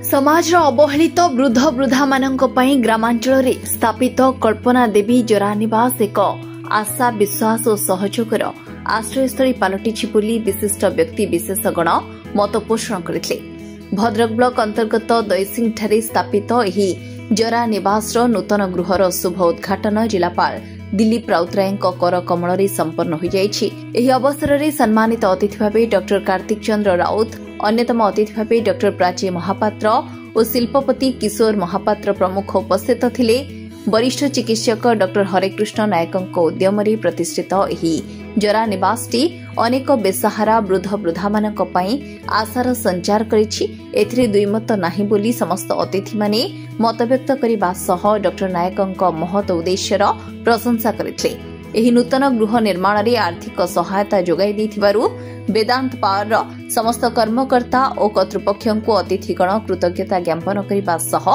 समाज अवहेलित वृद्ध वृद्धा मानक पई ग्रामांचल रे स्थापित कल्पना देवी जरानिवास एक आशा विश्वास और सहयोगर आश्रयस्थली पलटिछि बोली विशिष्ट व्यक्ति विशेषगण मतपोषण करथिले। भद्रक ब्लॉक अंतर्गत दैसिंगठारे स्थापित एही जरानिवासर नूतन गृहर शुभ उद्घाटन जिलापाल दिलीप राउतरायଙ୍କ कर कमल संपन्न हो जाइछि। एही अवसर में सम्मानित अतिथि भाव डॉ कार्तिक चंद्र राउत, अन्यतम अतिथि भाव डॉ प्राची महापात्र और शिल्पपति किशोर महापात्र प्रमुख उपस्थित थिले। वरिष्ठ चिकित्सक डॉ हरेकृष्ण नायकଙ୍କ उद्यमरे प्रतिष्ठित एही जरानिवासटी अनेक बेसहारा वृद्ध वृद्धा मानक पई आशार संचार करिछि। एथिरे दुईमत नाही बोली समस्त अतिथि माने मतव्यक्त करबा सह डॉ नायकଙ୍କ महत उद्देश्यर प्रशंसा करथिले। एही नूतन गृह निर्माण रे आर्थिक सहायता जोगाई दैथिबारु वेदांत पावर समस्त कर्मकर्ता और कर्तृपक्षको अतिथिगण कृतज्ञता ज्ञापन करबा सह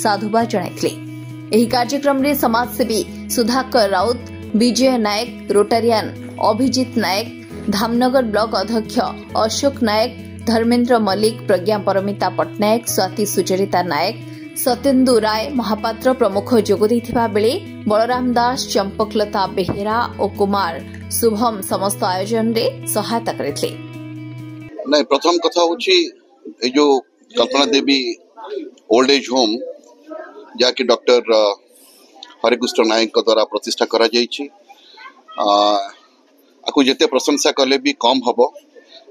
साधुवाद जणाइथिले। एही कार्यक्रम रे समाजसेवी सुधाकर राउत, विजय नायक, रोटारियन अभिजित नायक, धामनगर ब्लॉक अध्यक्ष अशोक नायक, धर्मेन्द्र मल्लिक, प्रज्ञा परमिता पट्टनायक, स्वाति सुचरिता नायक, सत्येन्दु राय महापात्र प्रमुख जोग दैथिबा बेले बलराम दास, चंपकलता बेहेरा और कुमार शुभम समस्त आयोजन रे सहायता करथिले। नहीं, प्रथम कथा होची ए जो Kalpana Devi old age home जाकि डॉक्टर हरेकृष्ण नायक द्वारा प्रतिष्ठा करा जाइछि, आकु जेते प्रशंसा कले भी कम हबो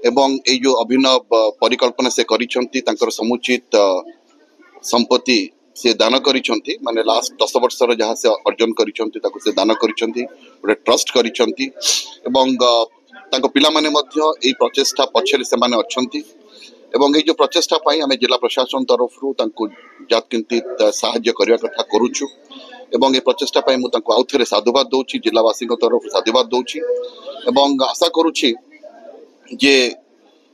एवं ए जो अभिनव परिकल्पना से करिसंती तांकर समुचित संपत्ति से दान करिसंती, माने लास्ट 10 वर्षर जहाँ से अर्जन करिसंती ताकु से दान करिसंती, गोटे ट्रस्ट करिसंती एवं तांको पिला माने मध्य ए प्रचेष्टा पछरे से माने अछंती एवं ए जो प्रचेष्टा पाई आमे जिला प्रशासन तरफरु तांको जातकिंतित सहाय्य करिया कथा करूछु एवं ए प्रचेष्टा पाई मु तांको आउथरे साधुवाद दउछि, जिलावासी तरफ साधुवाद दउछि एवं आशा करूछि जे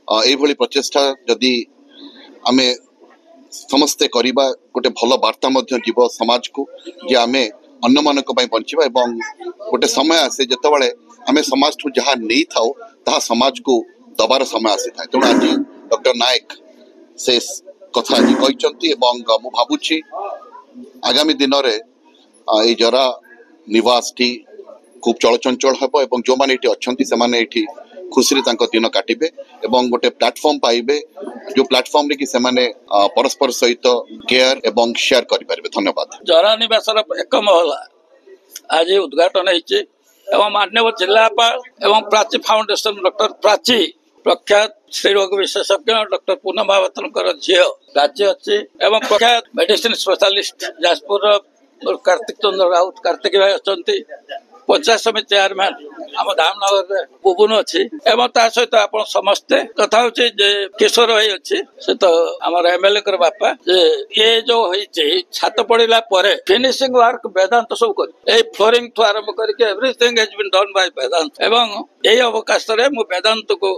ए भली प्रचेष्टा जदि आमे समस्ते करिबा गोटे भल वार्ता मध्य जीव समाज को जे आमे अन्य मानक पई बंचिबा एवं गोटे समय आसे जतबेले आमे समाज ठु जहा नै थाओ ता समाज को दबार समय आसी थाए। तेणु आज डॉक्टर नायक से कथा आज कहते एवं मु भावुची आगामी दिन में ये जरा निवास टी खूब चलचंचल हेब एवं जो मैंने अच्छा से खुशी दिन काटे एवं गोटे प्लेटफॉर्म पाइबे जो प्लेटफॉर्म रे कि से परस्पर सहित केयर एवं शेयर करें। धन्यवाद। जरा निवास एक महला आज उद्घाटन होती एवं माननीय जिलापाल एवं प्राची फाउंडेशन डॉक्टर प्राची प्रख्यात श्री रोग विशेषज्ञ डॉक्टर पूनम महापात्र झील राज्य अच्छी एवं प्रख्यात मेडिसिन स्पेशलिस्ट जाजपुर कार्तिक चंद्र राउत कार्तिक भाई अच्छा पंचायत समिति चेयरमैन आम धामनगर बुबुन अच्छी एवं ता सहित आप समस्ते कथा होची जे किशोर भाई अच्छी से तो आम एमएलए बापा जे ये जो छात पड़ा पर फिनिशिंग वर्क वेदांत सब कर फ्लोरिंग ठू आरंभ करके everything has been done by Vedant एवं यही अवकाश रे मु वेदांत को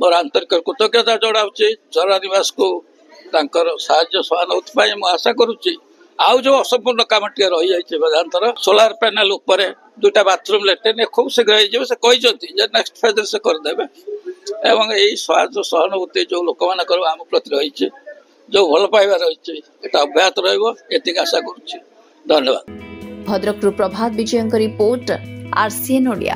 मोर आंतरिक कृतज्ञता जनाऊँगी। जरानिवास को तांकर साहाय्य सहानुभूति मु आशा करुच्ची। आउ जो असंपूर्ण काम टे रही जाइए वेदांतर सोलार पैनल उपर 2टा बाथरूम लैट्रिन खूब शीघ्र हो नेक्स्ट फेज से करदे एवं यही साहाय्य सहानुभूति जो लोक मान आम प्रति रही जो भल पाइबा रही अब्याहत रही आशा करुच्ची। धन्यवाद। भद्रक प्रभात विजय रिपोर्ट RCN ओडिया।